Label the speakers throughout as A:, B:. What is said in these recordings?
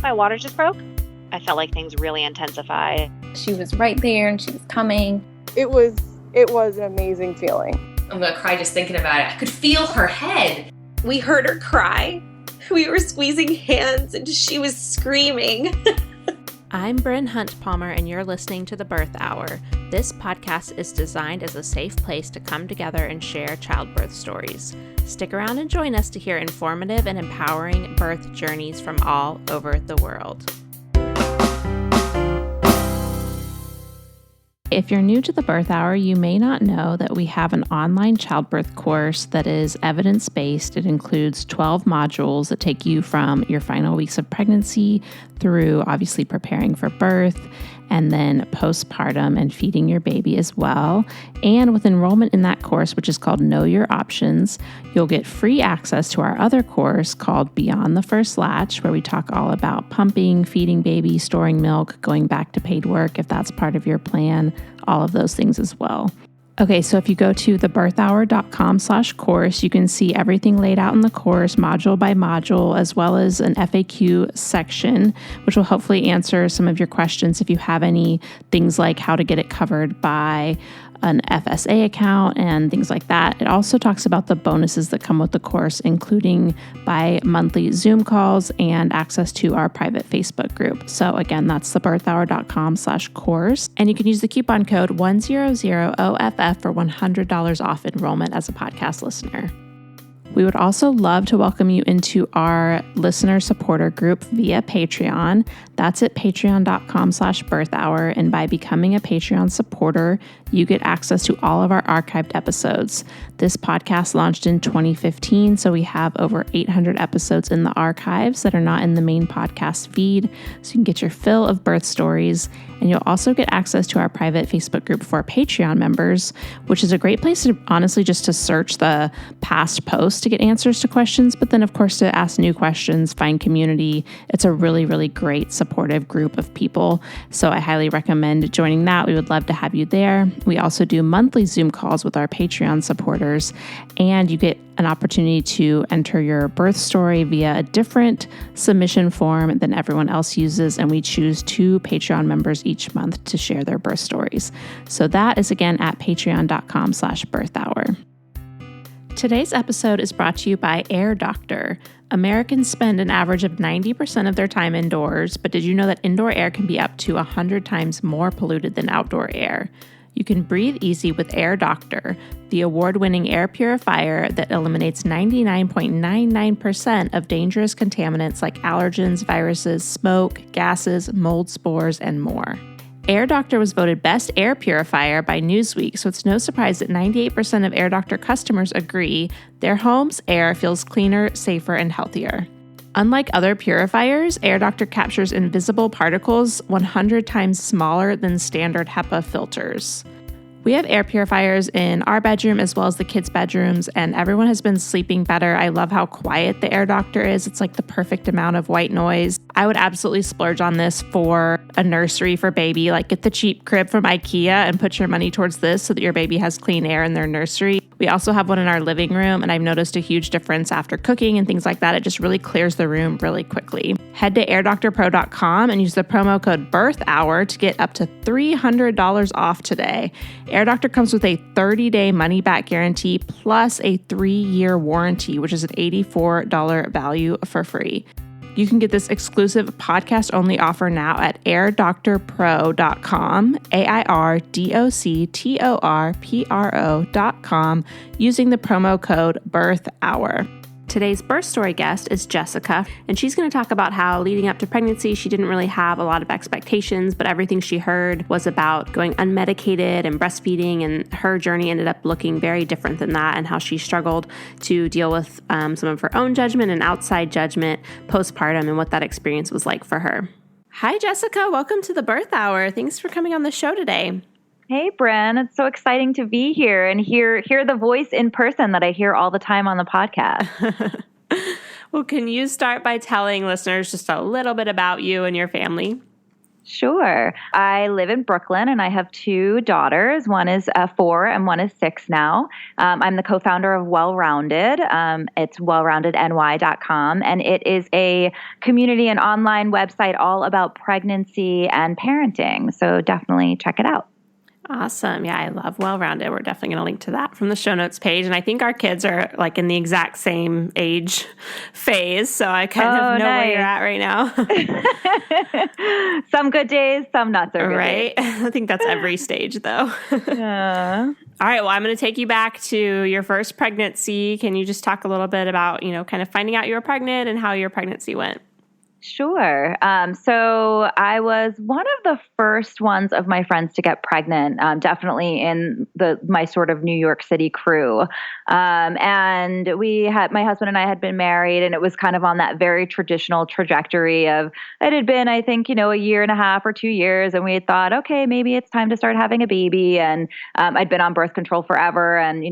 A: my water just broke. I felt like things really intensified.
B: She was right there and she was coming.
C: It was an amazing feeling.
D: I'm going to cry just thinking about it. I could feel her head.
E: We heard her cry. We were squeezing hands and she was screaming.
F: I'm Bryn Hunt Palmer, and you're listening to The Birth Hour. This podcast is designed as a safe place to come together and share childbirth stories. Stick around and join us to hear informative and empowering birth journeys from all over the world. If you're new to The Birth Hour, you may not know that we have an online childbirth course that is evidence-based. It includes 12 modules that take you from your final weeks of pregnancy through obviously preparing for birth and then postpartum and feeding your baby as well. And with enrollment in that course, which is called Know Your Options, you'll get free access to our other course called Beyond the First Latch, where we talk all about pumping, feeding baby, storing milk, going back to paid work if that's part of your plan, all of those things as well. Okay, so if you go to thebirthhour.com/course, you can see everything laid out in the course, module by module, as well as an FAQ section, which will hopefully answer some of your questions if you have any, things like how to get it covered by an FSA account and things like that. It also talks about the bonuses that come with the course, including bi-monthly Zoom calls and access to our private Facebook group. So again, that's thebirthhour.com/course. And you can use the coupon code 100OFF for $100 off enrollment as a podcast listener. We would also love to welcome you into our listener supporter group via Patreon. That's at patreon.com/birthhour. And by becoming a Patreon supporter, you get access to all of our archived episodes. This podcast launched in 2015, so we have over 800 episodes in the archives that are not in the main podcast feed. So you can get your fill of birth stories. And you'll also get access to our private Facebook group for Patreon members, which is a great place to honestly just to search the past posts to get answers to questions, but then of course to ask new questions, find community. It's a really, really great supportive group of people. So I highly recommend joining that. We would love to have you there. We also do monthly Zoom calls with our Patreon supporters, and you get an opportunity to enter your birth story via a different submission form than everyone else uses, and we choose 2 Patreon members each month to share their birth stories. So that is again at patreon.com/birthhour. Today's episode is brought to you by Air Doctor. Americans spend an average of 90% of their time indoors, but did you know that indoor air can be up to 100 times more polluted than outdoor air? You can breathe easy with Air Doctor, the award-winning air purifier that eliminates 99.99% of dangerous contaminants like allergens, viruses, smoke, gases, mold spores, and more. Air Doctor was voted Best Air Purifier by Newsweek, so it's no surprise that 98% of Air Doctor customers agree their home's air feels cleaner, safer, and healthier. Unlike other purifiers, Air Doctor captures invisible particles 100 times smaller than standard HEPA filters. We have air purifiers in our bedroom as well as the kids' bedrooms, and everyone has been sleeping better. I love how quiet the Air Doctor is. It's like the perfect amount of white noise. I would absolutely splurge on this for a nursery for baby. Like, get the cheap crib from IKEA and put your money towards this so that your baby has clean air in their nursery. We also have one in our living room, and I've noticed a huge difference after cooking and things like that. It just really clears the room really quickly. Head to airdoctorpro.com and use the promo code BIRTHHOUR to get up to $300 off today. Air Doctor comes with a 30-day money-back guarantee plus a 3-year warranty, which is an $84 value for free. You can get this exclusive podcast-only offer now at airdoctorpro.com, airdoctorpro.com, using the promo code BIRTHHOUR. Today's birth story guest is Jessica, and she's going to talk about how leading up to pregnancy, she didn't really have a lot of expectations, but everything she heard was about going unmedicated and breastfeeding, and her journey ended up looking very different than that, and how she struggled to deal with some of her own judgment and outside judgment postpartum and what that experience was like for her. Hi, Jessica. Welcome to the Birth Hour. Thanks for coming on the show today.
G: Hey, Bren. It's so exciting to be here and hear the voice in person that I hear all the time on the podcast.
F: Well, can you start by telling listeners just a little bit about you and your family?
G: Sure. I live in Brooklyn and I have two daughters. One is 4 and one is 6 now. I'm the co-founder of Well Rounded. It's wellroundedny.com, and it is a community and online website all about pregnancy and parenting. So definitely check it out.
H: Awesome. Yeah, I love Well Rounded. We're definitely going to link to that from the show notes page. And I think our kids are like in the exact same age phase. So I kind of know where you're at right now.
G: Some good days, some not so good
H: right?
G: days.
H: I think that's every stage though.
G: Yeah.
H: All right. Well, I'm going to take you back to your first pregnancy. Can you just talk a little bit about, kind of finding out you were pregnant and how your pregnancy went?
G: Sure. So I was one of the first ones of my friends to get pregnant, definitely in my sort of New York City crew. And my husband and I had been married, and it was kind of on that very traditional trajectory of, it had been, I think, a year and a half or 2 years. And we had thought, okay, maybe it's time to start having a baby. And I'd been on birth control forever and,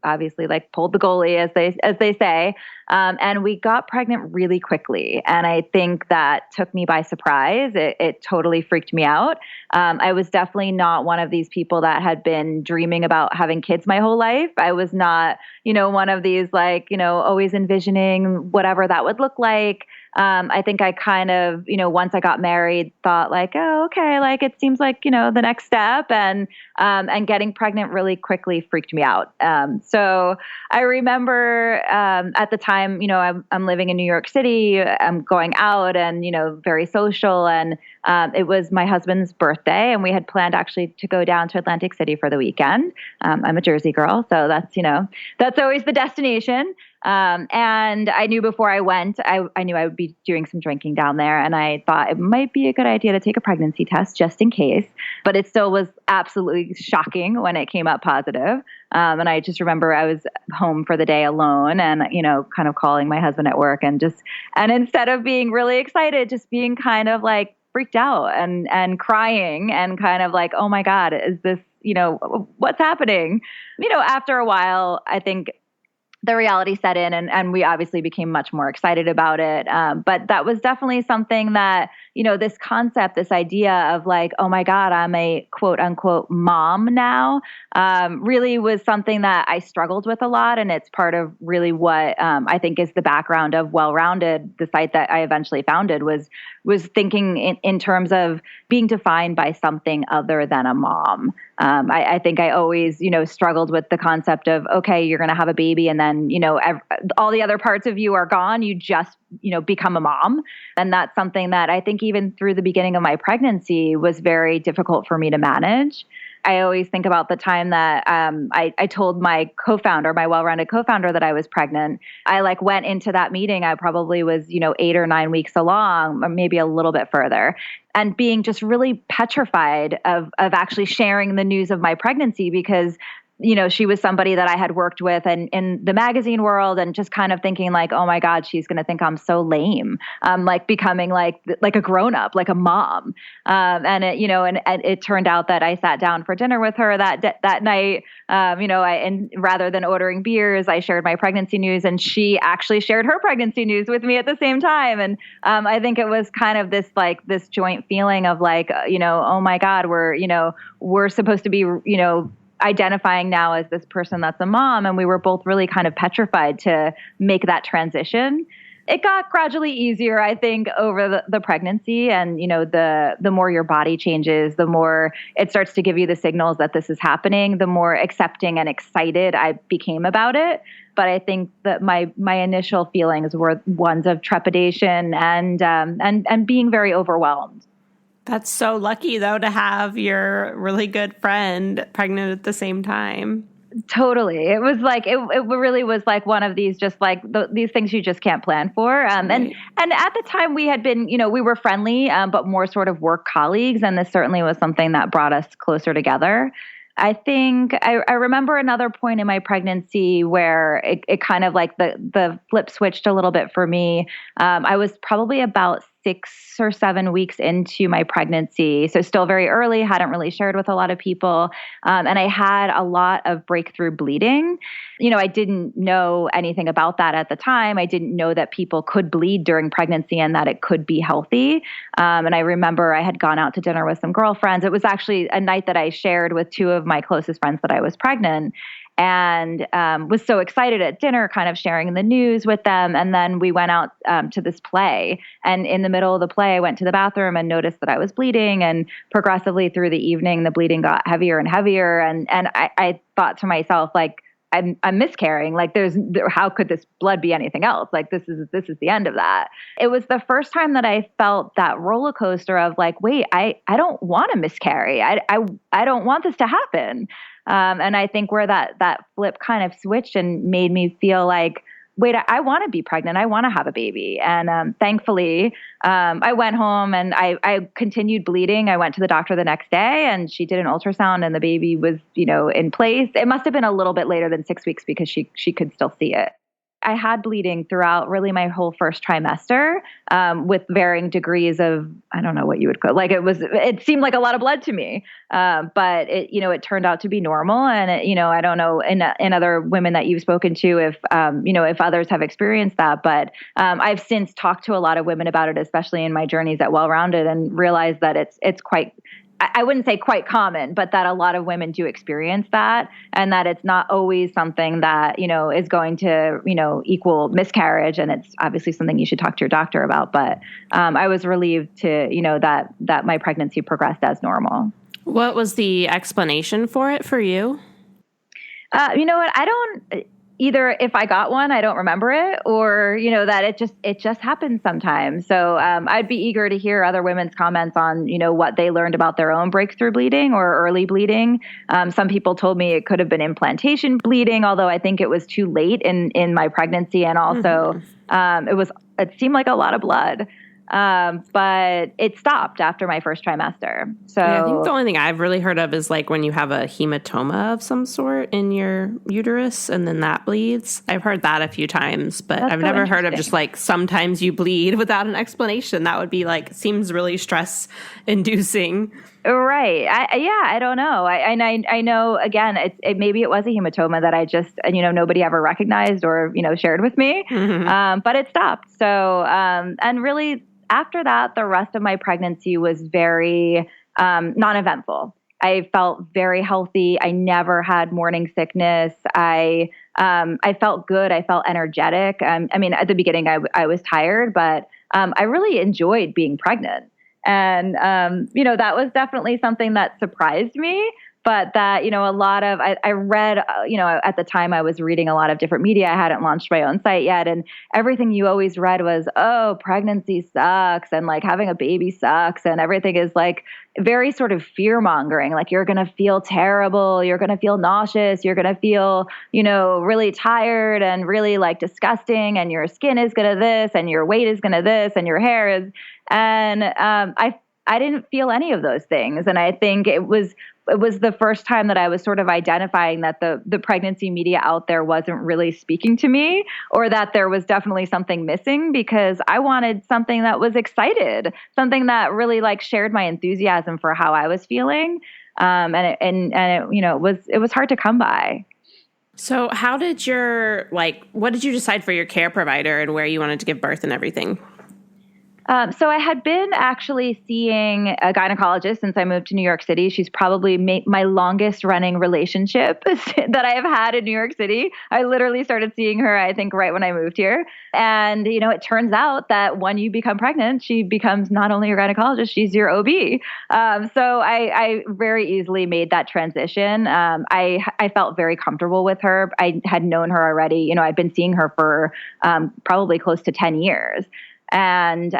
G: obviously like pulled the goalie as they say. And we got pregnant really quickly. And I think that took me by surprise. It totally freaked me out. I was definitely not one of these people that had been dreaming about having kids my whole life. I was not, one of these like, always envisioning whatever that would look like. I think I kind of, once I got married, thought like, oh, okay, like it seems like, the next step, and getting pregnant really quickly freaked me out. So I remember at the time, I'm living in New York City, I'm going out and, very social, and it was my husband's birthday, and we had planned actually to go down to Atlantic City for the weekend. I'm a Jersey girl, so that's always the destination. And I knew before I went, I knew I would be doing some drinking down there, and I thought it might be a good idea to take a pregnancy test just in case, but it still was absolutely shocking when it came up positive. And I just remember I was home for the day alone and, kind of calling my husband at work and instead of being really excited, just being kind of like freaked out and crying and kind of like, oh my God, is this, what's happening? After a while, I think the reality set in and we obviously became much more excited about it. But that was definitely something that, this concept, this idea of like, oh my God, I'm a quote unquote mom now, really was something that I struggled with a lot. And it's part of really what I think is the background of Well Rounded. The site that I eventually founded was thinking in terms of being defined by something other than a mom. I think I always, struggled with the concept of, okay, you're going to have a baby and then, all the other parts of you are gone. You just, become a mom. And that's something that I think even through the beginning of my pregnancy was very difficult for me to manage. I always think about the time that I told my co-founder, my well-rounded co-founder, that I was pregnant. I went into that meeting. I probably was, 8 or 9 weeks along, or maybe a little bit further, and being just really petrified of actually sharing the news of my pregnancy because she was somebody that I had worked with and in the magazine world, and just kind of thinking like, oh my God, she's going to think I'm so lame. Becoming like a grown up, like a mom. And it, and it turned out that I sat down for dinner with her that night. And rather than ordering beers, I shared my pregnancy news, and she actually shared her pregnancy news with me at the same time. And I think it was kind of this joint feeling of like, oh my God, we're supposed to be, identifying now as this person that's a mom. And we were both really kind of petrified to make that transition. It got gradually easier, I think, over the pregnancy. And, the more your body changes, the more it starts to give you the signals that this is happening, the more accepting and excited I became about it. But I think that my initial feelings were ones of trepidation and being very overwhelmed.
H: That's so lucky, though, to have your really good friend pregnant at the same time.
G: Totally. It was like, it really was like one of these, just like these things you just can't plan for. And at the time we had been, we were friendly, but more sort of work colleagues. And this certainly was something that brought us closer together. I think I remember another point in my pregnancy where it kind of like the flip switched a little bit for me. I was probably about 6 or 7 weeks into my pregnancy. So still very early, hadn't really shared with a lot of people. And I had a lot of breakthrough bleeding. I didn't know anything about that at the time. I didn't know that people could bleed during pregnancy and that it could be healthy. And I remember I had gone out to dinner with some girlfriends. It was actually a night that I shared with 2 of my closest friends that I was pregnant, and was so excited at dinner, kind of sharing the news with them. And then we went out to this play. And in the middle of the play, I went to the bathroom and noticed that I was bleeding. And progressively through the evening, the bleeding got heavier and heavier. And I thought to myself, like, I'm miscarrying. Like, how could this blood be anything else? Like, this is the end of that. It was the first time that I felt that roller coaster of like, wait, I don't want to miscarry. I don't want this to happen. And I think where that flip kind of switched and made me feel like, wait, I want to be pregnant. I want to have a baby. And thankfully, I went home and I continued bleeding. I went to the doctor the next day and she did an ultrasound and the baby was, in place. It must have been a little bit later than 6 weeks because she could still see it. I had bleeding throughout really my whole first trimester, with varying degrees of, I don't know what you would call, like it seemed like a lot of blood to me. But it turned out to be normal. And I don't know in other women that you've spoken to if others have experienced that, but I've since talked to a lot of women about it, especially in my journeys at Well Rounded, and realized that it's quite, I wouldn't say quite common, but that a lot of women do experience that, and that it's not always something that, is going to, equal miscarriage. And it's obviously something you should talk to your doctor about. But I was relieved to, that my pregnancy progressed as normal.
H: What was the explanation for it for you?
G: You know what? I don't... Either if I got one, I don't remember it, or, that it just happens sometimes. So I'd be eager to hear other women's comments on, what they learned about their own breakthrough bleeding or early bleeding. Some people told me it could have been implantation bleeding, although I think it was too late in my pregnancy. And also it seemed like a lot of blood. But it stopped after my first trimester. So
H: yeah, I think the only thing I've really heard of is like when you have a hematoma of some sort in your uterus and then that bleeds. I've heard that a few times, but I've never heard of just like sometimes you bleed without an explanation. That would be like, seems really stress inducing.
G: Right. I don't know. I know, again, maybe it was a hematoma that I just, nobody ever recognized or, shared with me. Mm-hmm. But it stopped. So, and really after that, the rest of my pregnancy was very non-eventful. I felt very healthy. I never had morning sickness. I felt good. I felt energetic. At the beginning I was tired, but I really enjoyed being pregnant. And, that was definitely something that surprised me, but that, a lot of, I read, at the time I was reading a lot of different media. I hadn't launched my own site yet. And everything you always read was, oh, pregnancy sucks. And like having a baby sucks. And everything is like very sort of fear mongering. Like you're going to feel terrible. You're going to feel nauseous. You're going to feel, really tired and really like disgusting. And your skin is going to this and your weight is going to this and your hair is. And I didn't feel any of those things. And I think it was the first time that I was sort of identifying that the pregnancy media out there wasn't really speaking to me, or that there was definitely something missing, because I wanted something that was excited, something that really like shared my enthusiasm for how I was feeling. And it was hard to come by.
H: So how did what did you decide for your care provider and where you wanted to give birth and everything?
G: So I had been actually seeing a gynecologist since I moved to New York City. She's probably my longest running relationship that I have had in New York City. I literally started seeing her, I think, right when I moved here. And, it turns out that when you become pregnant, she becomes not only your gynecologist, she's your OB. So I very easily made that transition. I felt very comfortable with her. I had known her already. I'd been seeing her for probably close to 10 years. And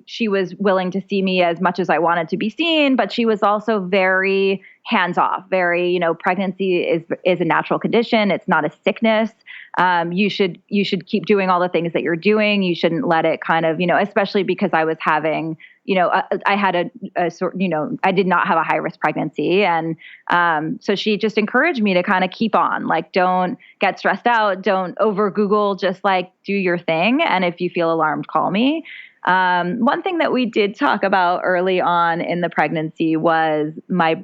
G: she was willing to see me as much as I wanted to be seen, but she was also very hands off, very, pregnancy is a natural condition. It's not a sickness. You should keep doing all the things that you're doing. You shouldn't let it kind of, especially because I was having, I had a sort, I did not have a high risk pregnancy. And so she just encouraged me to kind of keep on, like, don't get stressed out. Don't over Google, just like do your thing. And if you feel alarmed, call me. One thing that we did talk about early on in the pregnancy was my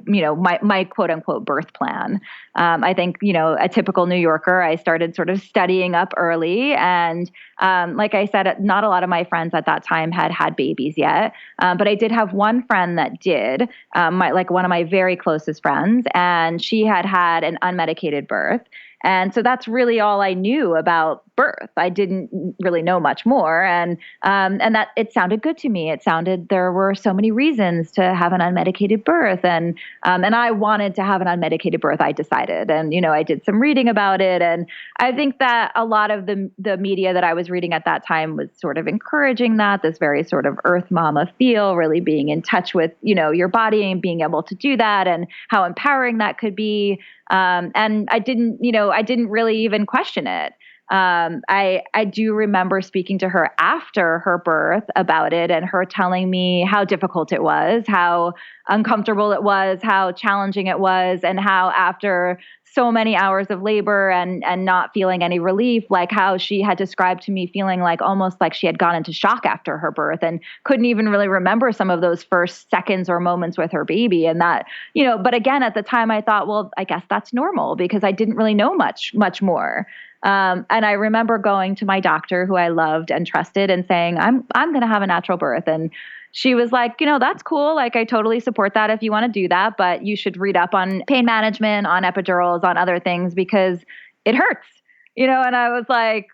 G: quote unquote birth plan. I think, a typical New Yorker, I started sort of studying up early. And like I said, not a lot of my friends at that time had babies yet. But I did have one friend that did, one of my very closest friends, and she had an unmedicated birth. And so that's really all I knew about birth. I didn't really know much more. And that it sounded good to me. It sounded there were so many reasons to have an unmedicated birth. And I wanted to have an unmedicated birth, I decided. And, I did some reading about it. And I think that a lot of the media that I was reading at that time was sort of encouraging this very sort of earth mama feel, really being in touch with, your body and being able to do that and how empowering that could be. And I didn't really even question it. I do remember speaking to her after her birth about it and her telling me how difficult it was, how uncomfortable it was, how challenging it was, and how after so many hours of labor and not feeling any relief, like how she had described to me feeling like almost like she had gone into shock after her birth and couldn't even really remember some of those first seconds or moments with her baby. And that, but again, at the time I thought, well, I guess that's normal because I didn't really know much more. And I remember going to my doctor who I loved and trusted and saying, I'm going to have a natural birth. And she was like, that's cool. Like, I totally support that if you want to do that, but you should read up on pain management, on epidurals, on other things because it hurts. And I was like,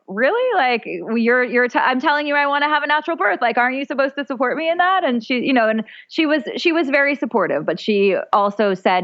G: really? Like, I'm telling you, I want to have a natural birth. Like, aren't you supposed to support me in that? And she, and she was very supportive, but she also said,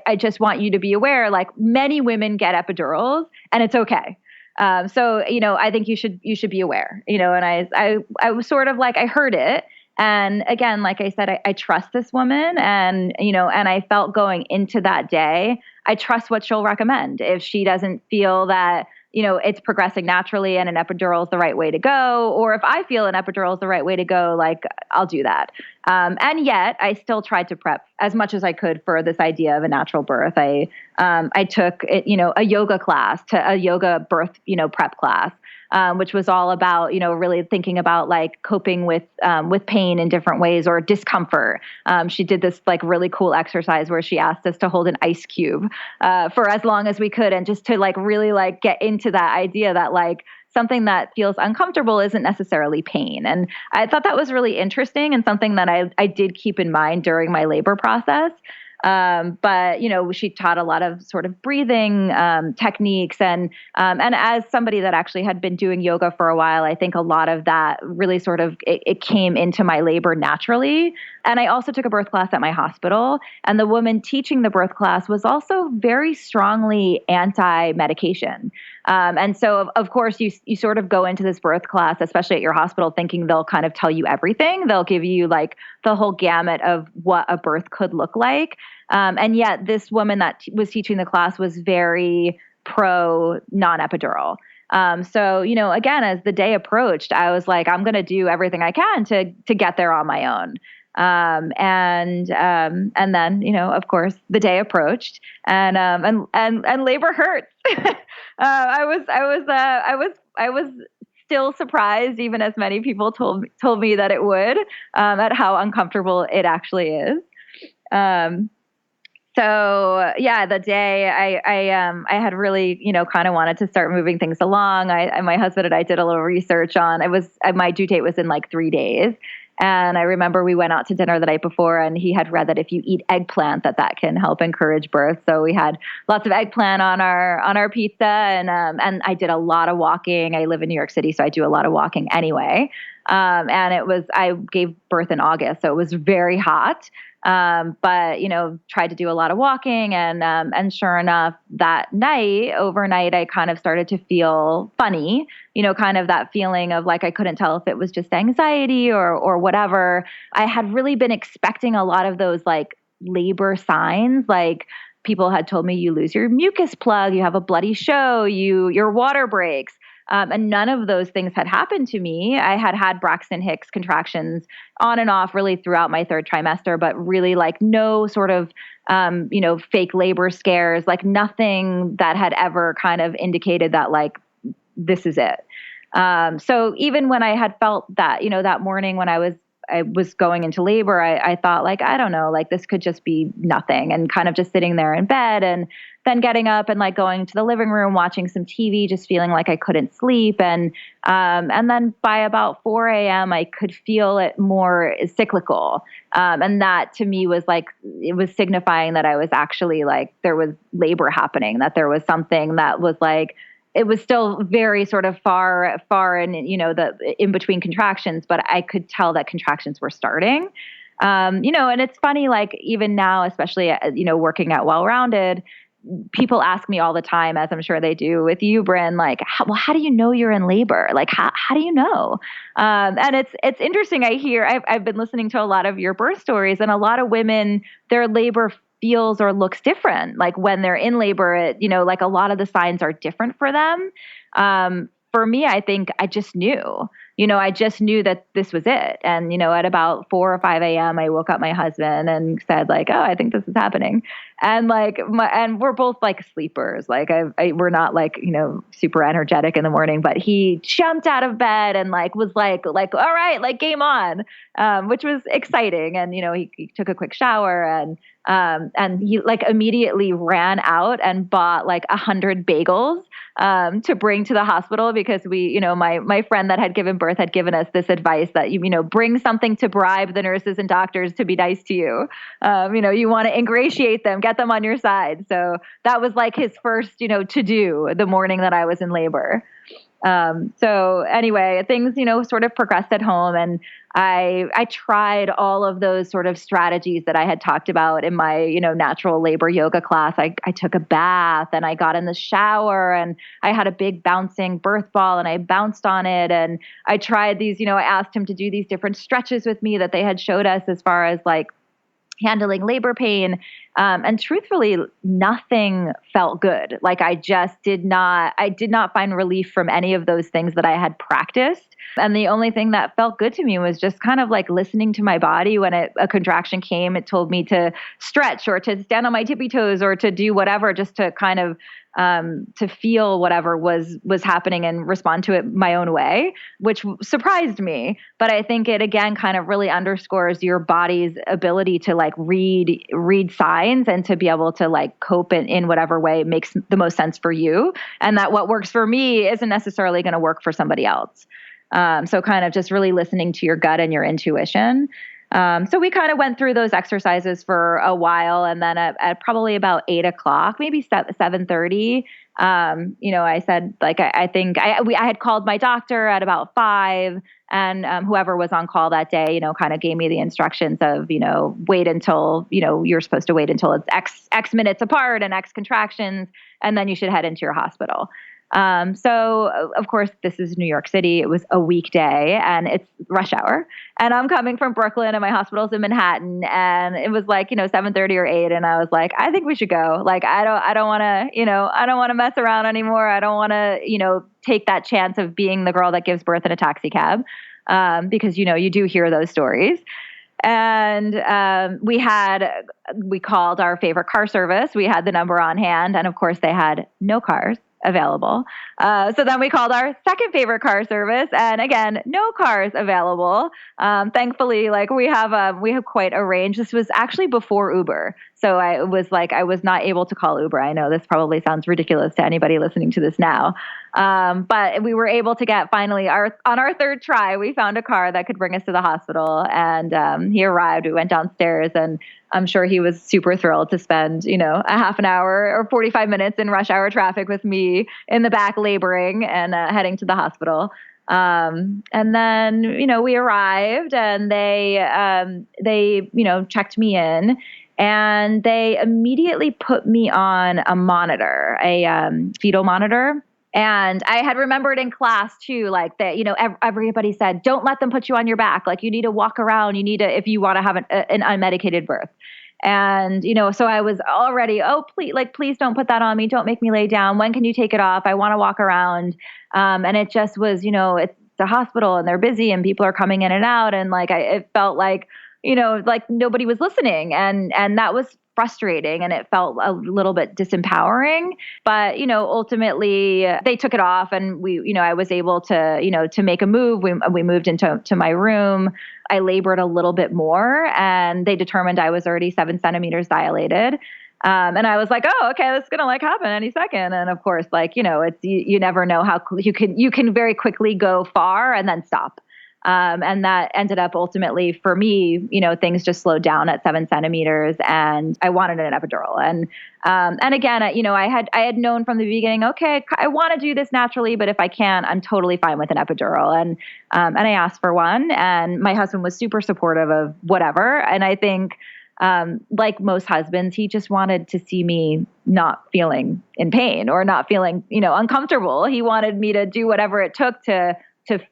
G: I just want you to be aware, like many women get epidurals and it's okay. So, I think you should be aware, and I was sort of like, I heard it. And again, like I said, I trust this woman and I felt going into that day, I trust what she'll recommend. If she doesn't feel that, it's progressing naturally and an epidural is the right way to go, or if I feel an epidural is the right way to go, like I'll do that. And yet I still tried to prep as much as I could for this idea of a natural birth. I took a yoga class, a yoga birth, prep class. Which was all about, really thinking about like coping with pain in different ways or discomfort. She did this like really cool exercise where she asked us to hold an ice cube for as long as we could, and just to like really like get into that idea that like something that feels uncomfortable isn't necessarily pain. And I thought that was really interesting and something that I did keep in mind during my labor process. But she taught a lot of sort of breathing techniques, and as somebody that actually had been doing yoga for a while, I think a lot of that really sort of it came into my labor naturally. And I also took a birth class at my hospital, and the woman teaching the birth class was also very strongly anti-medication. And so, of course, you sort of go into this birth class, especially at your hospital, thinking they'll kind of tell you everything. They'll give you like the whole gamut of what a birth could look like. And yet this woman that was teaching the class was very pro non-epidural. So, again, as the day approached, I was like, I'm going to do everything I can to get there on my own. And then, of course, the day approached and labor hurts. I was still surprised, even as many people told me that it would, at how uncomfortable it actually is. So yeah, the day I had really, kind of wanted to start moving things along. My husband and I did a little research on, my due date was in like 3 days. And I remember we went out to dinner the night before, and he had read that if you eat eggplant, that can help encourage birth. So we had lots of eggplant on our pizza, and I did a lot of walking. I live in New York City, so I do a lot of walking anyway. And I gave birth in August, so it was very hot. But tried to do a lot of walking, and sure enough, that overnight, I kind of started to feel funny, kind of that feeling of like, I couldn't tell if it was just anxiety or whatever. I had really been expecting a lot of those like labor signs, like people had told me you lose your mucus plug, you have a bloody show, your water breaks. And none of those things had happened to me. I had Braxton Hicks contractions on and off really throughout my third trimester, but really like no sort of, fake labor scares, like nothing that had ever kind of indicated that like, this is it. So even when I had felt that, that morning when I was going into labor, I thought like, I don't know, like this could just be nothing, and kind of just sitting there in bed and then getting up and like going to the living room, watching some TV, just feeling like I couldn't sleep. And then by about 4 a.m., I could feel it more cyclical. And that to me was like, it was signifying that I was actually like, there was labor happening, that there was something that was like, it was still very sort of far in, the in between contractions, but I could tell that contractions were starting. And it's funny, like even now, especially, working at Well-Rounded, people ask me all the time, as I'm sure they do with you, Bryn, like, how do you know you're in labor? Like, how do you know? And it's interesting. I've been listening to a lot of your birth stories, and a lot of women, their labor feels or looks different. Like when they're in labor, like a lot of the signs are different for them. For me, I think I just knew, that this was it. And, at about 4 or 5 a.m., I woke up my husband and said like, oh, I think this is happening. And like, and we're both like sleepers. Like we're not like, super energetic in the morning, but he jumped out of bed and like, was like, all right, like game on, which was exciting. And, he took a quick shower and he like immediately ran out and bought like 100 bagels to bring to the hospital, because we, my friend that had given birth had given us this advice that, bring something to bribe the nurses and doctors to be nice to you. You want to ingratiate them, get them on your side. So that was like his first, to do the morning that I was in labor. So anyway, things, sort of progressed at home, and I tried all of those sort of strategies that I had talked about in my, natural labor yoga class. I took a bath and I got in the shower, and I had a big bouncing birth ball and I bounced on it. And I tried these, I asked him to do these different stretches with me that they had showed us as far as like handling labor pain. And truthfully, nothing felt good. Like I did not find relief from any of those things that I had practiced. And the only thing that felt good to me was just kind of like listening to my body. When a contraction came, it told me to stretch or to stand on my tippy toes or to do whatever, just to kind of to feel whatever was happening and respond to it my own way, which surprised me. But I think it again kind of really underscores your body's ability to like read signs and to be able to like cope in whatever way makes the most sense for you, and that what works for me isn't necessarily going to work for somebody else. So kind of just really listening to your gut and your intuition. So we kind of went through those exercises for a while, and then at probably about 8 o'clock, maybe 7:30, I said like I think I had called my doctor at about 5, and whoever was on call that day, kind of gave me the instructions of wait until you're supposed to wait until it's X minutes apart and X contractions, and then you should head into your hospital. So of course this is New York City. It was a weekday and it's rush hour, and I'm coming from Brooklyn and my hospital's in Manhattan, and it was like, 7:30 or 8. And I was like, I think we should go. Like, I don't want to mess around anymore. I don't want to, take that chance of being the girl that gives birth in a taxi cab. Because, you do hear those stories. And we called our favorite car service. We had the number on hand, and of course they had no cars available. So then we called our second favorite car service, and again, no cars available. Thankfully, like we have quite a range. This was actually before Uber. So I was not able to call Uber. I know this probably sounds ridiculous to anybody listening to this now. But we were able to get finally on our third try, we found a car that could bring us to the hospital, and he arrived. We went downstairs, and I'm sure he was super thrilled to spend, a half an hour or 45 minutes in rush hour traffic with me in the back laboring and heading to the hospital. And then, we arrived, and they checked me in, and they immediately put me on a monitor, a fetal monitor. And I had remembered in class too, like that, everybody said, don't let them put you on your back. Like you need to walk around. You need to, if you want to have an unmedicated birth. And, so I was already, please don't put that on me. Don't make me lay down. When can you take it off? I want to walk around. And it just was, it's a hospital and they're busy and people are coming in and out. And it felt like, like nobody was listening. And that was frustrating and it felt a little bit disempowering, but, ultimately they took it off and I was able to, to make a move. We moved into my room. I labored a little bit more and they determined I was already 7 centimeters dilated. And I was like, oh, okay, this is going to happen any second. And of course, it's, you never know how you can very quickly go far and then stop. And that ended up ultimately for me, things just slowed down at 7 centimeters and I wanted an epidural. And again, I had known from the beginning, okay, I want to do this naturally, but if I can, I'm totally fine with an epidural. And I asked for one and my husband was super supportive of whatever. And I think, like most husbands, he just wanted to see me not feeling in pain or not feeling, uncomfortable. He wanted me to do whatever it took to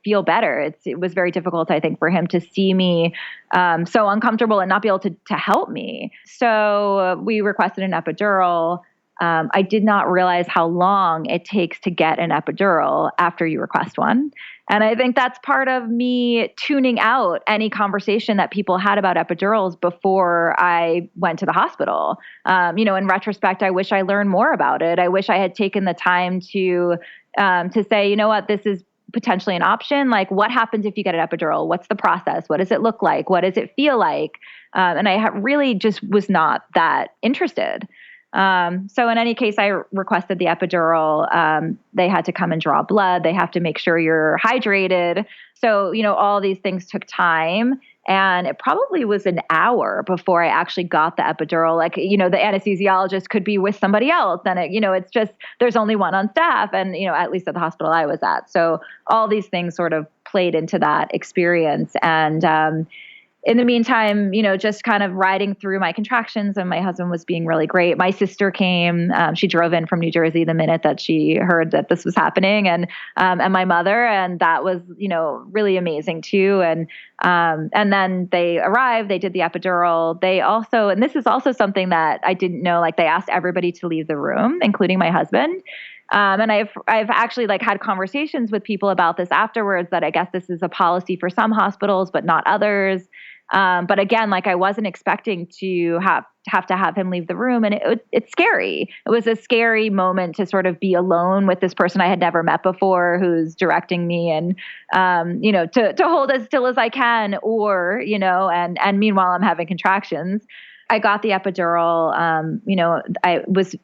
G: feel better. It was very difficult, I think, for him to see me so uncomfortable and not be able to help me. So we requested an epidural. I did not realize how long it takes to get an epidural after you request one. And I think that's part of me tuning out any conversation that people had about epidurals before I went to the hospital. In retrospect, I wish I learned more about it. I wish I had taken the time to say, you know what, this is potentially an option. Like, what happens if you get an epidural? What's the process? What does it look like? What does it feel like? And I really just was not that interested. So in any case, I requested the epidural. They had to come and draw blood. They have to make sure you're hydrated. So, all these things took time. And it probably was an hour before I actually got the epidural. The anesthesiologist could be with somebody else. And it's just, there's only one on staff. And, at least at the hospital I was at. So all these things sort of played into that experience. And, in the meantime, just kind of riding through my contractions, and my husband was being really great. My sister came. She drove in from New Jersey the minute that she heard that this was happening, and my mother, and that was really amazing too. And then they arrived. They did the epidural. They also, and this is also something that I didn't know. They asked everybody to leave the room, including my husband. And I've actually had conversations with people about this afterwards, that I guess this is a policy for some hospitals, but not others. But again, I wasn't expecting to have to have him leave the room. And it's scary. It was a scary moment to sort of be alone with this person I had never met before, who's directing me and, to hold as still as I can, or, and meanwhile I'm having contractions. I got the epidural.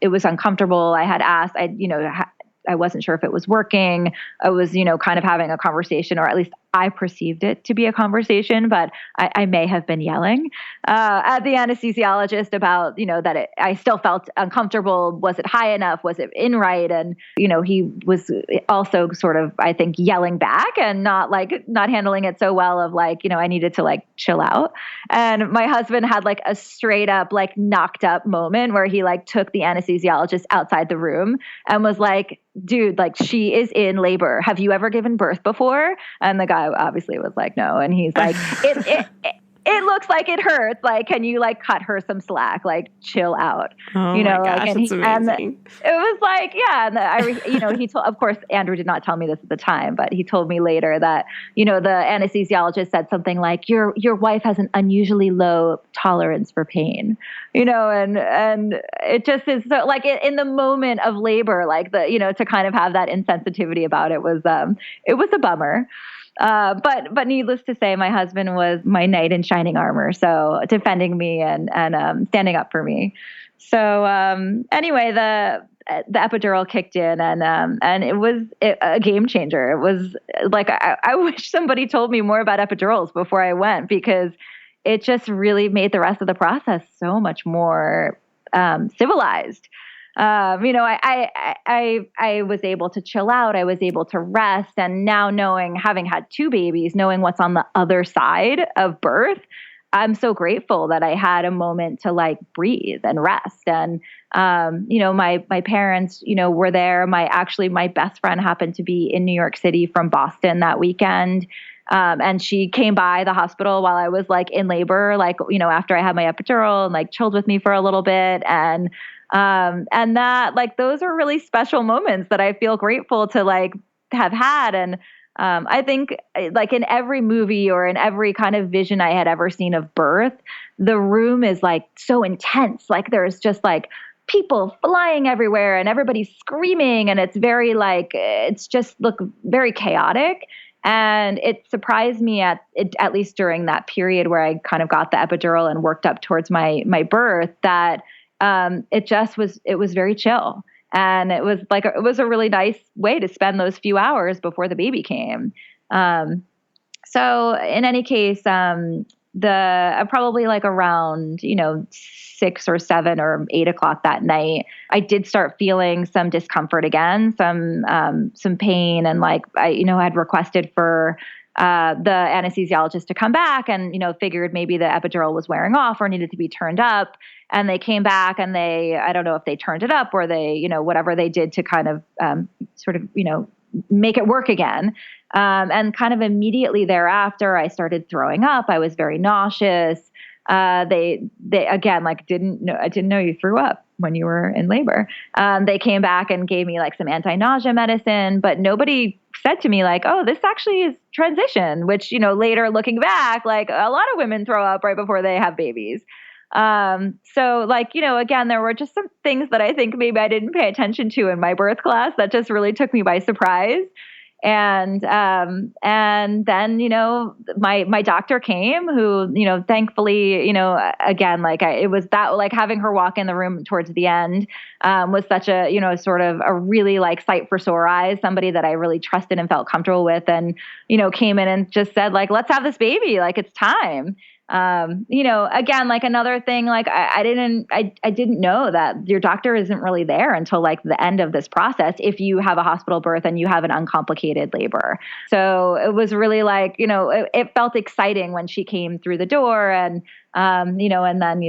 G: It was uncomfortable. I had asked, I wasn't sure if it was working. I was, kind of having a conversation, or at least I perceived it to be a conversation, but I may have been yelling at the anesthesiologist about, that I still felt uncomfortable. Was it high enough? Was it in right? And, he was also sort of, I think, yelling back and not handling it so well, of I needed to chill out. And my husband had a straight up knocked up moment where he took the anesthesiologist outside the room and was like, dude, she is in labor. Have you ever given birth before? And the guy obviously was like, no. And he's like, it looks like it hurts. Can you cut her some slack? Chill out.
H: Oh my gosh, that's amazing.
G: It was yeah. And he told, of course, Andrew did not tell me this at the time, but he told me later that, the anesthesiologist said something like, your wife has an unusually low tolerance for pain, and it just is so in the moment of labor, to kind of have that insensitivity about it was a bummer. But needless to say, my husband was my knight in shining armor, so defending me and standing up for me. So anyway, the epidural kicked in, and it was a game changer. It was I wish somebody told me more about epidurals before I went, because it just really made the rest of the process so much more civilized. I was able to chill out. I was able to rest. And now having had 2 babies, knowing what's on the other side of birth, I'm so grateful that I had a moment to breathe and rest. And, my parents, were there. My best friend happened to be in New York City from Boston that weekend. And she came by the hospital while I was like in labor, like, after I had my epidural, and like chilled with me for a little bit. And that, like, those are really special moments that I feel grateful to like have had. And I think like in every movie or in every kind of vision I had ever seen of birth, the room is like so intense. Like there's just like people flying everywhere and everybody's screaming, and it's very like, it's just look very chaotic. And it surprised me at least during that period where I kind of got the epidural and worked up towards my birth, that it was very chill. And it was a really nice way to spend those few hours before the baby came. So in any case, probably like around, 6 or 7 or 8 o'clock that night, I did start feeling some discomfort again, some pain. And like, I had requested for the anesthesiologist to come back and, figured maybe the epidural was wearing off or needed to be turned up. And they came back and I don't know if they turned it up or they, whatever they did to kind of sort of, make it work again. And kind of immediately thereafter, I started throwing up. I was very nauseous. They again, like, I didn't know you threw up when you were in labor. They came back and gave me like some anti-nausea medicine, but nobody said to me like, oh, this actually is transition, which, later looking back, like a lot of women throw up right before they have babies. So like, again, there were just some things that I think maybe I didn't pay attention to in my birth class that just really took me by surprise. And then, my doctor came who, thankfully, again, like it was that, like having her walk in the room towards the end, was such a, sort of a really like sight for sore eyes, somebody that I really trusted and felt comfortable with, and, came in and just said like, let's have this baby. Like, it's time. Again, like another thing, like I didn't know that your doctor isn't really there until like the end of this process if you have a hospital birth and you have an uncomplicated labor. So it was really like, it felt exciting when she came through the door, and and then,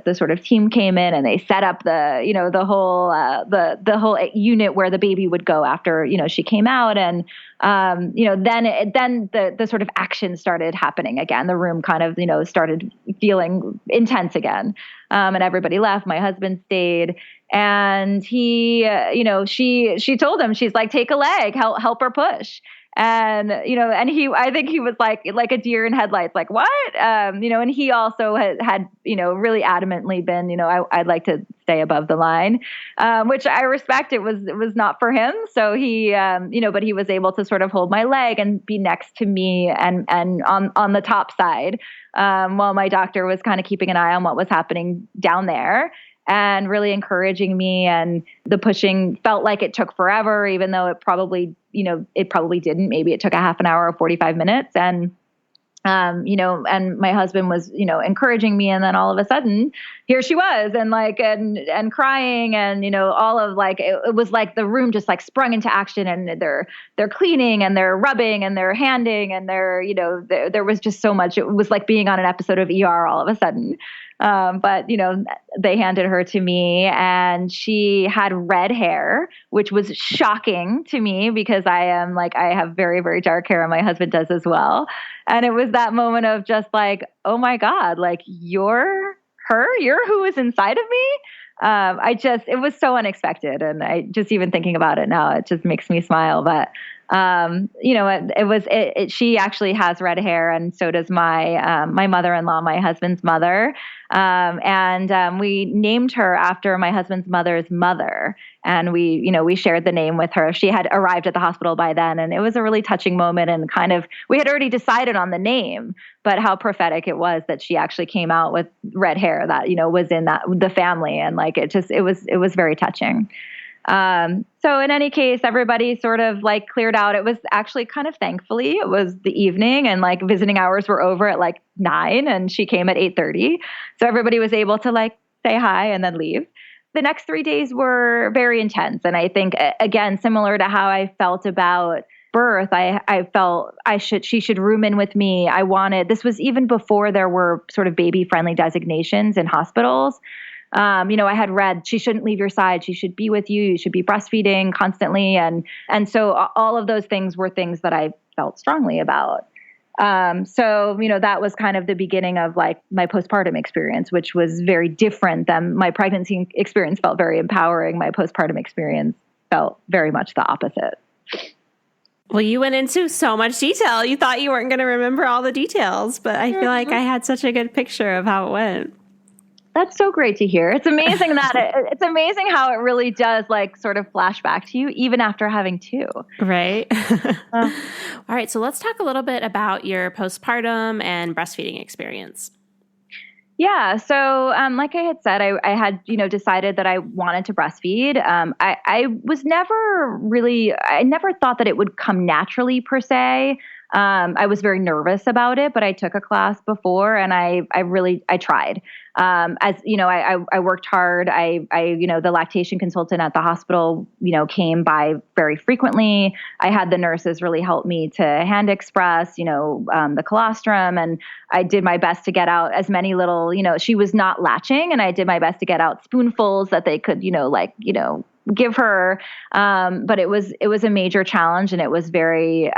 G: the sort of team came in and they set up the whole unit where the baby would go after, she came out. And, then the sort of action started happening again. The room kind of, started feeling intense again. And everybody left. My husband stayed, and he, she told him, she's like, take a leg, help her push. And, I think he was like a deer in headlights, like, what? And he also had really adamantly been, I'd like to stay above the line, which I respect. It was not for him. So he, but he was able to sort of hold my leg and be next to me and on the top side, while my doctor was kind of keeping an eye on what was happening down there, and really encouraging me. And the pushing felt like it took forever, even though it probably didn't. Maybe it took a half an hour or 45 minutes. And, and my husband was, encouraging me. And then all of a sudden, here she was, and like, and crying, and, all of like, it was like the room just like sprung into action, and they're cleaning and they're rubbing and they're handing, and there was just so much. It was like being on an episode of ER all of a sudden. But, they handed her to me, and she had red hair, which was shocking to me because I have very, very dark hair, and my husband does as well. And it was that moment of just like, oh my God, like you're who is inside of me. It was so unexpected. And I just, even thinking about it now, it just makes me smile. But, she actually has red hair, and so does my mother-in-law, my husband's mother. And we named her after my husband's mother's mother. And we shared the name with her. She had arrived at the hospital by then, and it was a really touching moment. And kind of, we had already decided on the name, but how prophetic it was that she actually came out with red hair that, was in the family. And like, it was very touching. So in any case, everybody sort of like cleared out. It was actually kind of, thankfully, it was the evening, and like visiting hours were over at like 9, and she came at 8:30. So everybody was able to like say hi and then leave. The next 3 days were very intense. And I think, again, similar to how I felt about birth, I felt she should room in with me. This was even before there were sort of baby friendly designations in hospitals. I had read she shouldn't leave your side. She should be with you. You should be breastfeeding constantly. And so all of those things were things that I felt strongly about. So, that was kind of the beginning of like my postpartum experience, which was very different than my pregnancy experience. Felt very empowering. My postpartum experience felt very much the opposite.
H: Well, you went into so much detail. You thought you weren't going to remember all the details, but I feel like I had such a good picture of how it went.
G: That's so great to hear. It's amazing it's amazing how it really does like sort of flash back to you even after having two.
H: Right. All right. So let's talk a little bit about your postpartum and breastfeeding experience.
G: Yeah. So, like I had said, I had, decided that I wanted to breastfeed. I never thought that it would come naturally per se. I was very nervous about it, but I took a class before and I tried. I worked hard. The lactation consultant at the hospital, came by very frequently. I had the nurses really help me to hand express, the colostrum, and I did my best to get out as many little, she was not latching, and I did my best to get out spoonfuls that they could, give her. But it was a major challenge, and it was very,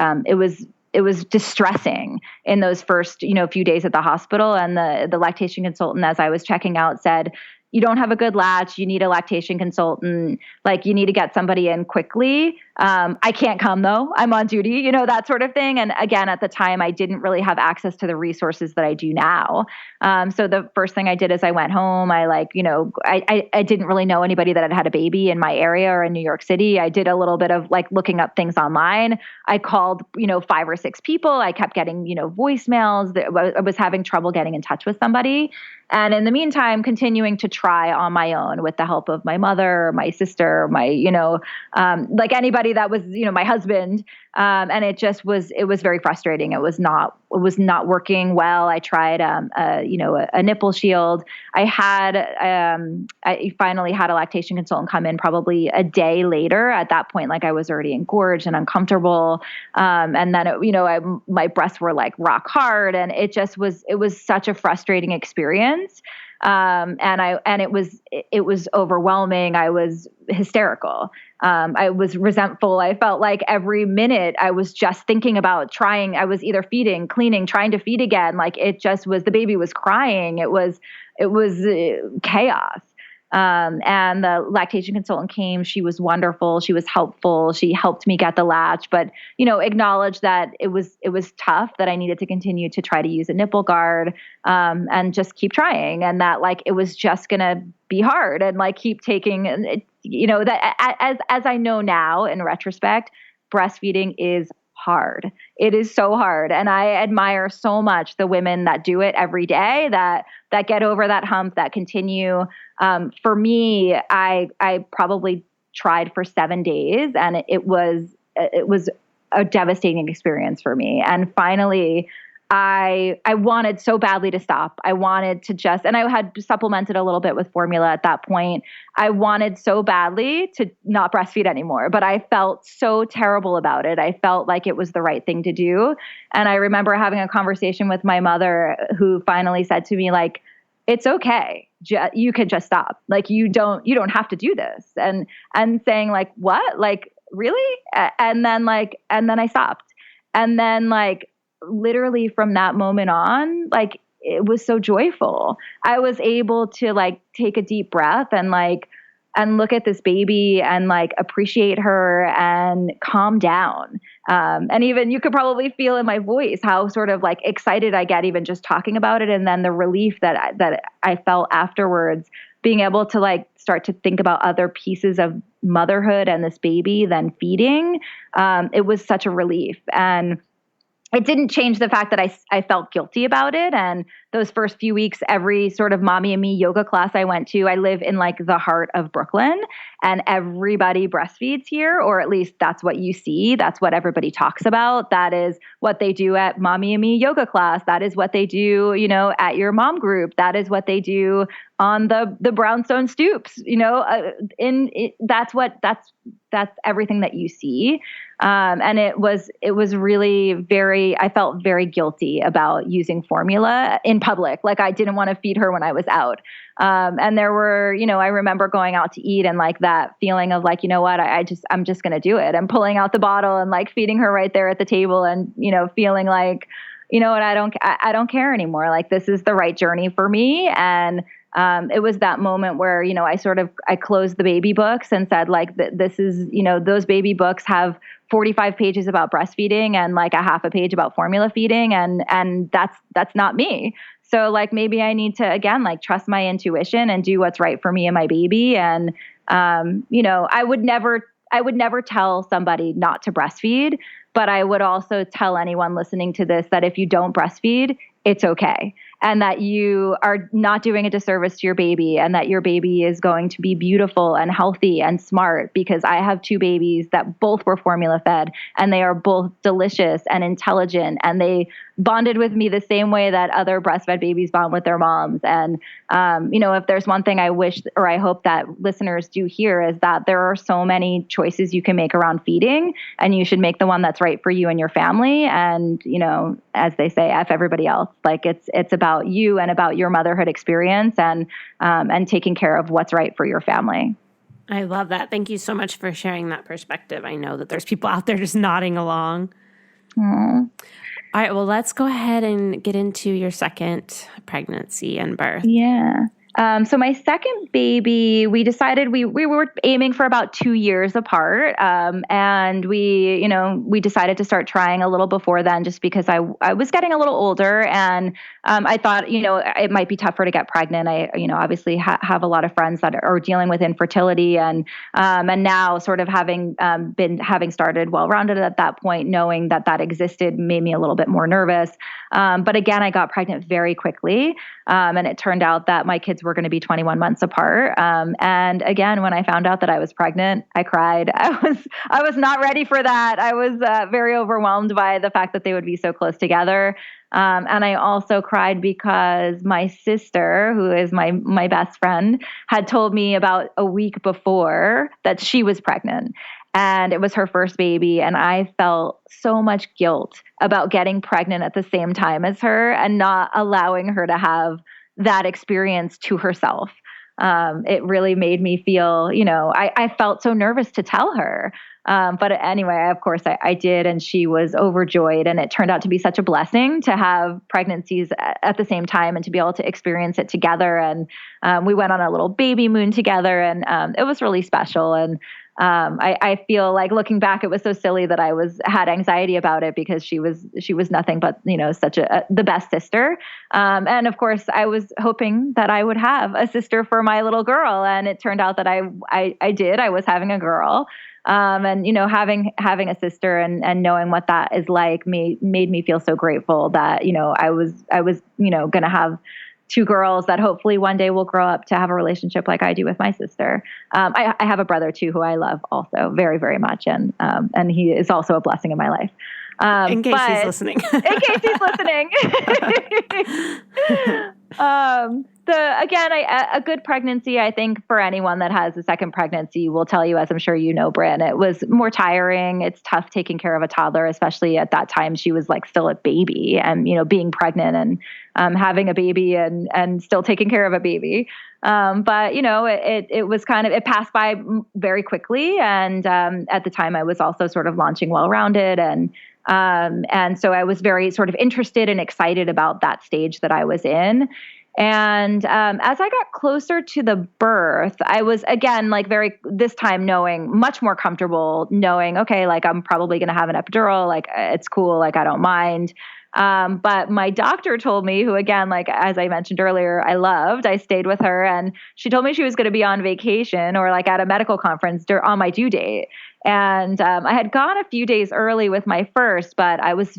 G: it was distressing in those first, few days at the hospital. And the lactation consultant, as I was checking out, said, "You don't have a good latch. You need a lactation consultant. Like, you need to get somebody in quickly. I can't come though. I'm on duty," that sort of thing. And again, at the time, I didn't really have access to the resources that I do now. So the first thing I did is I went home. I didn't really know anybody that had a baby in my area or in New York City. I did a little bit of like looking up things online. I called, 5 or 6 people. I kept getting, voicemails. I was having trouble getting in touch with somebody. And in the meantime, continuing to try on my own with the help of my mother, my sister, my, like anybody that was, my husband. And it was very frustrating. It was not working well. I tried, a nipple shield. I finally had a lactation consultant come in probably a day later. At that point, like I was already engorged and uncomfortable. And then, my breasts were like rock hard, and it was such a frustrating experience. And it was overwhelming. I was hysterical. I was resentful. I felt like every minute I was just thinking about trying. I was either feeding, cleaning, trying to feed again. Like it just was, the baby was crying. It was chaos. And the lactation consultant came. She was wonderful. She was helpful. She helped me get the latch, but, acknowledged that it was tough, that I needed to continue to try to use a nipple guard, and just keep trying. And that like, it was just going to be hard, and like keep taking, that as I know now in retrospect, breastfeeding is hard. It is so hard. And I admire so much the women that do it every day, that get over that hump, that continue. For me, I probably tried for 7 days, and it was a devastating experience for me. And finally, I wanted so badly to stop. I wanted to and I had supplemented a little bit with formula at that point. I wanted so badly to not breastfeed anymore, but I felt so terrible about it. I felt like it was the right thing to do. And I remember having a conversation with my mother, who finally said to me, like, "It's okay. You can just stop. Like, you don't have to do this." And saying like, "What? Like, really?" And then I stopped. And then like, literally from that moment on, like, it was so joyful. I was able to like take a deep breath and look at this baby and like appreciate her and calm down. And even you could probably feel in my voice how sort of like excited I get even just talking about it. And then the relief that I felt afterwards, being able to like start to think about other pieces of motherhood and this baby than feeding. It was such a relief. And it didn't change the fact that I felt guilty about it. And those first few weeks, every sort of mommy and me yoga class I went to, I live in like the heart of Brooklyn, and everybody breastfeeds here, or at least that's what you see. That's what everybody talks about. That is what they do at mommy and me yoga class. That is what they do, at your mom group. That is what they do on the brownstone stoops, that's everything that you see. And it was really I felt very guilty about using formula in public. Like, I didn't want to feed her when I was out. And there were, I remember going out to eat and like that feeling of like, you know what, I'm just going to do it. And pulling out the bottle and like feeding her right there at the table, and, feeling like, you know what, I don't care anymore. Like, this is the right journey for me. And it was that moment where, you know, I closed the baby books and said, like, this is, you know, those baby books have 45 pages about breastfeeding and like a half a page about formula feeding. And that's not me. So like, maybe I need to, again, like, trust my intuition and do what's right for me and my baby. And, you know, I would never tell somebody not to breastfeed, but I would also tell anyone listening to this that if you don't breastfeed, it's okay. And that you are not doing a disservice to your baby, and that your baby is going to be beautiful and healthy and smart, because I have two babies that both were formula fed, and they are both delicious and intelligent, and they bonded with me the same way that other breastfed babies bond with their moms. And, you know, if there's one thing I wish, or I hope that listeners do hear, is that there are so many choices you can make around feeding, and you should make the one that's right for you and your family. And, you know, as they say, F everybody else. Like, it's about you and about your motherhood experience, and taking care of what's right for your family.
H: I love that. Thank you so much for sharing that perspective. I know that there's people out there just nodding along.
G: Aww.
H: All right, well, let's go ahead and get into your second pregnancy and birth.
G: Yeah. So my second baby, we decided we were aiming for about 2 years apart. And we decided to start trying a little before then, just because I was getting a little older, and I thought, you know, it might be tougher to get pregnant. I, you know, obviously have a lot of friends that are dealing with infertility, and now sort of having started well-rounded at that point, knowing that existed made me a little bit more nervous. But again, I got pregnant very quickly. And it turned out that my kids were going to be 21 months apart. And again, when I found out that I was pregnant, I cried. I was not ready for that. I was very overwhelmed by the fact that they would be so close together. And I also cried because my sister, who is my best friend, had told me about a week before that she was pregnant. And it was her first baby. And I felt so much guilt about getting pregnant at the same time as her and not allowing her to have that experience to herself. It really made me feel, you know, I felt so nervous to tell her. But anyway, of course, I did. And she was overjoyed. And it turned out to be such a blessing to have pregnancies at the same time and to be able to experience it together. And we went on a little baby moon together. And it was really special. And I feel like, looking back, it was so silly that I had anxiety about it, because she was nothing but, you know, such the best sister. And of course, I was hoping that I would have a sister for my little girl. And it turned out that I did. I was having a girl. And, you know, having a sister and knowing what that is like made me feel so grateful that, you know, I was, you know, going to have two girls that hopefully one day will grow up to have a relationship like I do with my sister. I have a brother too, who I love also very, very much. And he is also a blessing in my life.
H: In case he's listening.
G: In case he's listening. A good pregnancy, I think, for anyone that has a second pregnancy will tell you, as I'm sure you know, Bryn, it was more tiring. It's tough taking care of a toddler, especially at that time. She was like still a baby, and, you know, being pregnant and having a baby and still taking care of a baby. But, you know, it was kind of, it passed by very quickly. And at the time I was also sort of launching Well-Rounded. And so I was very sort of interested and excited about that stage that I was in. And as I got closer to the birth, I was, again, like this time knowing, much more comfortable knowing, okay, like I'm probably going to have an epidural, like it's cool, like I don't mind. But my doctor told me, who, again, like, as I mentioned earlier, I stayed with her, and she told me she was going to be on vacation or like at a medical conference on my due date. And I had gone a few days early with my first, but I was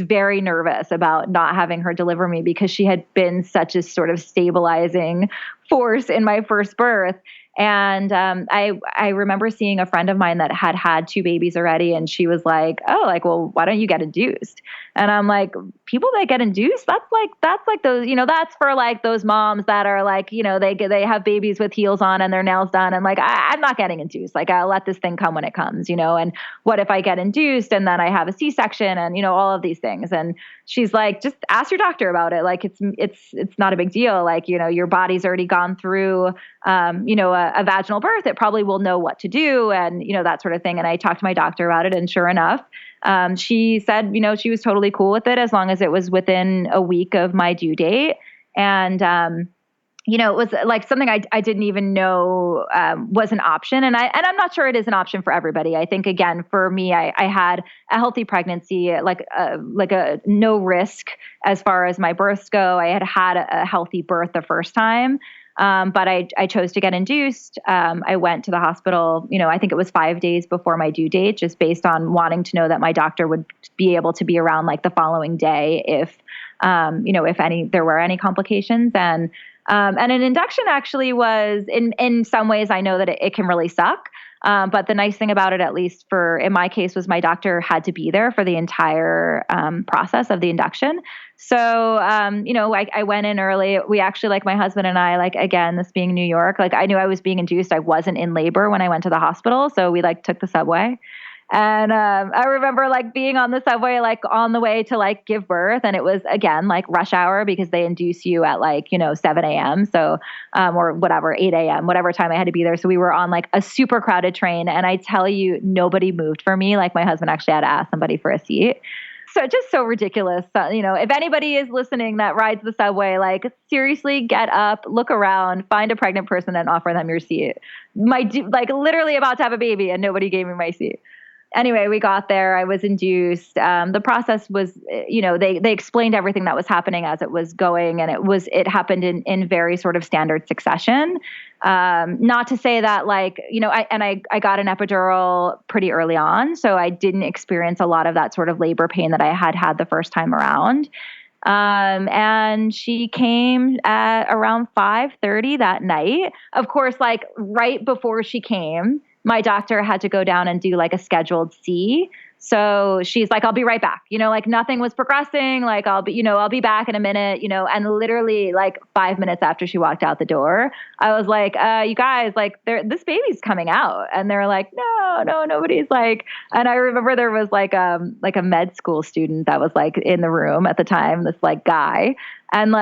G: very nervous about not having her deliver me, because she had been such a sort of stabilizing force in my first birth. And I remember seeing a friend of mine that had two babies already, and she was like, "Oh, like, well, why don't you get induced?" And I'm like, "People that get induced, that's like those, you know, that's for like those moms that are like, you know, they have babies with heels on and their nails done, and like I'm not getting induced. Like, I'll let this thing come when it comes, you know. And what if I get induced and then I have a C-section and, you know, all of these things?" And she's like, "Just ask your doctor about it. Like, it's not a big deal. Like, you know, your body's already gone through, you know, a vaginal birth, it probably will know what to do and, that sort of thing. And I talked to my doctor about it, and sure enough, she said, she was totally cool with it as long as it was within a week of my due date. And, it was like something I didn't even know was an option. And I'm not sure it is an option for everybody. I think, again, for me, I had a healthy pregnancy, like a no risk as far as my births go. I had a healthy birth the first time. But I chose to get induced. I went to the hospital, I think it was 5 days before my due date, just based on wanting to know that my doctor would be able to be around like the following day if there were any complications. And an induction actually was in some ways, I know that it can really suck. But the nice thing about it, at least in my case, was my doctor had to be there for the entire process of the induction. So, I went in early. We actually, like my husband and I, like, again, this being New York, like I knew I was being induced. I wasn't in labor when I went to the hospital. So we took the subway. And I remember being on the subway, on the way to give birth. And it was, again, rush hour because they induce you at 7 a.m. So, or whatever, 8 a.m., whatever time I had to be there. So we were on a super crowded train. And I tell you, nobody moved for me. My husband actually had to ask somebody for a seat. So just so ridiculous. If anybody is listening that rides the subway, seriously, get up, look around, find a pregnant person and offer them your seat. Literally about to have a baby and nobody gave me my seat. Anyway, we got there. I was induced. The process was, they explained everything that was happening as it was going, and it happened in very sort of standard succession. Not to say that I got an epidural pretty early on, so I didn't experience a lot of that sort of labor pain that I had the first time around. And she came at around 5:30 that night. Of course, right before she came, my doctor had to go down and do a scheduled C. So she's like, I'll be right back. Nothing was progressing. I'll be back in a minute, and literally 5 minutes after she walked out the door, I was like, you guys, this baby's coming out. And they're like, no, nobody's and I remember there was a med school student that was in the room at the time, this guy. And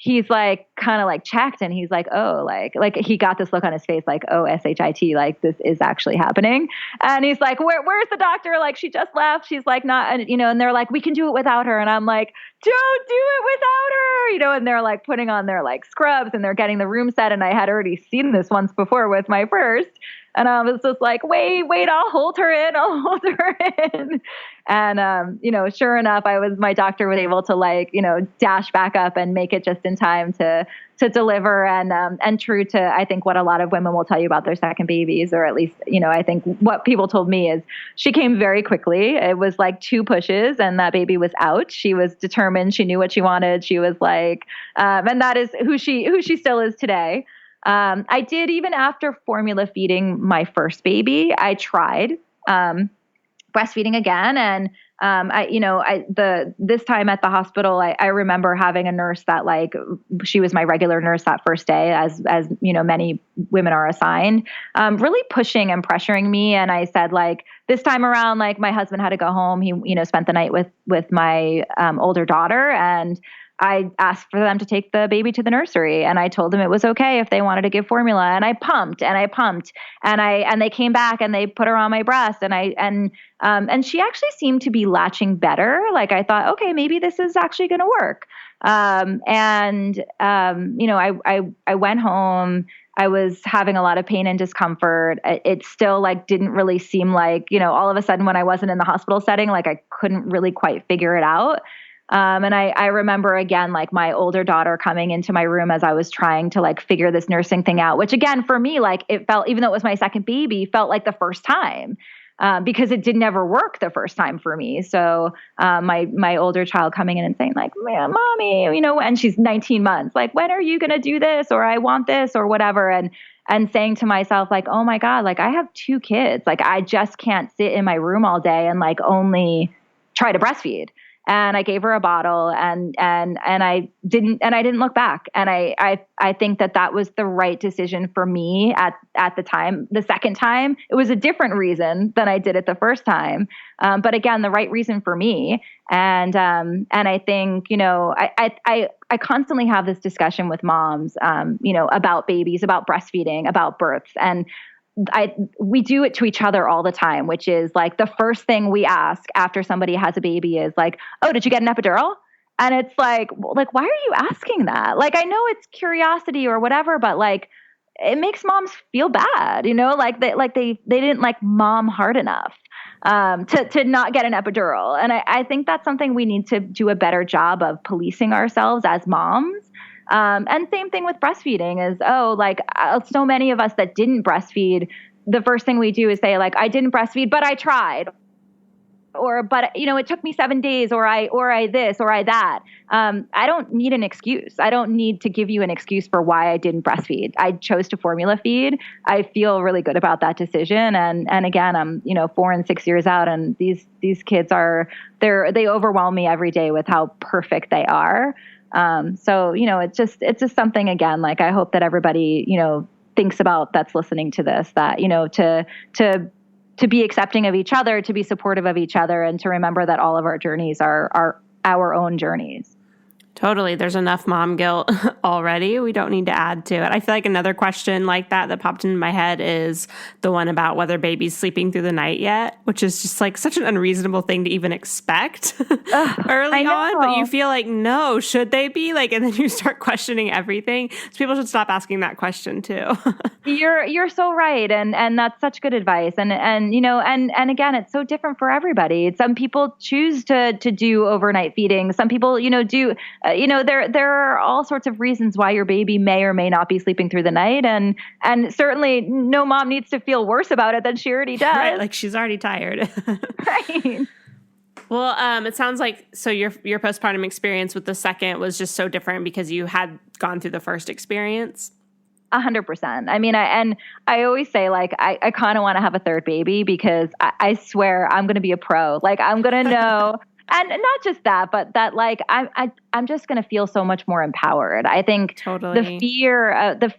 G: he's kind of checked, and he's oh, he got this look on his face, oh, SHIT, this is actually happening. And he's where's the doctor? She just left. She's not, and they're we can do it without her. And I'm don't do it without her, and they're putting on their scrubs, and they're getting the room set. And I had already seen this once before with my first. And I was just wait, I'll hold her in. And, sure enough, my doctor was able to dash back up and make it just in time to deliver. And true to, I think, what a lot of women will tell you about their second babies, or at least, I think what people told me is she came very quickly. It was 2 pushes and that baby was out. She was determined. She knew what she wanted. She was and that is who she still is today. I did, even after formula feeding my first baby, I tried breastfeeding again. And this time at the hospital, I remember having a nurse that she was my regular nurse that first day, as many women are assigned, really pushing and pressuring me. And I said, this time around, my husband had to go home. He, spent the night with my older daughter, and I asked for them to take the baby to the nursery, and I told them it was okay if they wanted to give formula. And I pumped and they came back and they put her on my breast, and she actually seemed to be latching better. I thought, okay, maybe this is actually going to work. I went home. I was having a lot of pain and discomfort. It still didn't really seem all of a sudden when I wasn't in the hospital setting, I couldn't really quite figure it out. And I remember again, my older daughter coming into my room as I was trying to figure this nursing thing out, which again, for me, it felt, even though it was my second baby, felt like the first time, because it did never work the first time for me. So, my older child coming in and saying "Man, mommy, and she's 19 months, when are you going to do this? Or I want this, or whatever. And saying to myself, oh my God, I have 2 kids. I just can't sit in my room all day and only try to breastfeed. and I gave her a bottle, and I didn't look back. And I think that was the right decision for me at the time. The second time, it was a different reason than I did it the first time. But again, the right reason for me. And I think, I constantly have this discussion with moms, about babies, about breastfeeding, about births. And we do it to each other all the time, which is like the first thing we ask after somebody has a baby is like, oh, did you get an epidural? And it's like, why are you asking that? Like, I know it's curiosity or whatever, but like, it makes moms feel bad, they didn't like mom hard enough to not get an epidural. And I think that's something we need to do a better job of policing ourselves as moms. And same thing with breastfeeding is, so many of us that didn't breastfeed, the first thing we do is say like, I didn't breastfeed, but I tried. But it took me 7 days, or I this, or I that. I don't need an excuse. I don't need to give you an excuse for why I didn't breastfeed. I chose to formula feed. I feel really good about that decision. And again, I'm, 4 and 6 years out, and these kids they overwhelm me every day with how perfect they are. So, it's just something, again, like I hope that everybody, thinks about that's listening to this, that, to be accepting of each other, to be supportive of each other, and to remember that all of our journeys are our own journeys.
H: Totally. There's enough mom guilt already. We don't need to add to it. I feel like another question like that popped into my head is the one about whether baby's sleeping through the night yet, which is just like such an unreasonable thing to even expect early on. But you feel like, no, should they be? Like, and then you start questioning everything. So people should stop asking that question too.
G: You're so right. And that's such good advice. And again, it's so different for everybody. Some people choose to do overnight feeding. Some people, do, there are all sorts of reasons why your baby may or may not be sleeping through the night. And certainly no mom needs to feel worse about it than she already does.
H: Right. Like she's already tired.
G: Right.
H: Well, it sounds like, so your postpartum experience with the second was just so different because you had gone through the first experience.
G: 100%. I mean, I always say like, I kind of want to have a third baby because I swear I'm going to be a pro. Like I'm going to know. And not just that, but that like I'm just going to feel so much more empowered. I think
H: totally.
G: the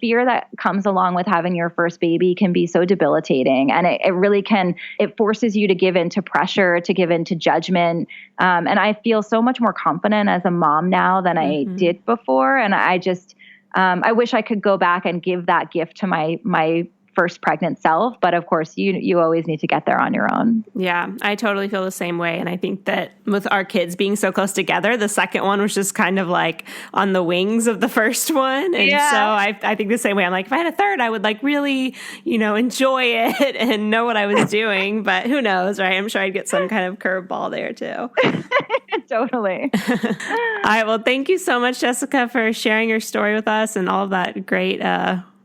G: fear that comes along with having your first baby can be so debilitating, and it really can. It forces you to give into pressure, to give into judgment. And I feel so much more confident as a mom now than I did before. And I just I wish I could go back and give that gift to my first pregnant self. But of course, you always need to get there on your own.
H: Yeah, I totally feel the same way. And I think that with our kids being so close together, the second one was just kind of like on the wings of the first one. And so I think the same way. I'm like, if I had a third, I would like really, enjoy it and know what I was doing. But who knows, right? I'm sure I'd get some kind of curveball there too.
G: Totally.
H: All right. Well, thank you so much, Jessica, for sharing your story with us and all of that great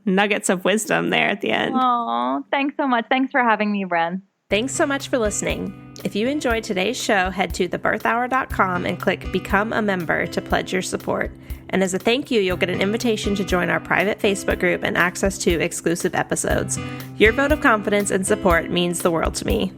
H: nuggets of wisdom there at the end.
G: Oh, thanks so much. Thanks for having me, Bren.
H: Thanks so much for listening. If you enjoyed today's show, head to thebirthhour.com and click Become a Member to pledge your support. And as a thank you, you'll get an invitation to join our private Facebook group and access to exclusive episodes. Your vote of confidence and support means the world to me.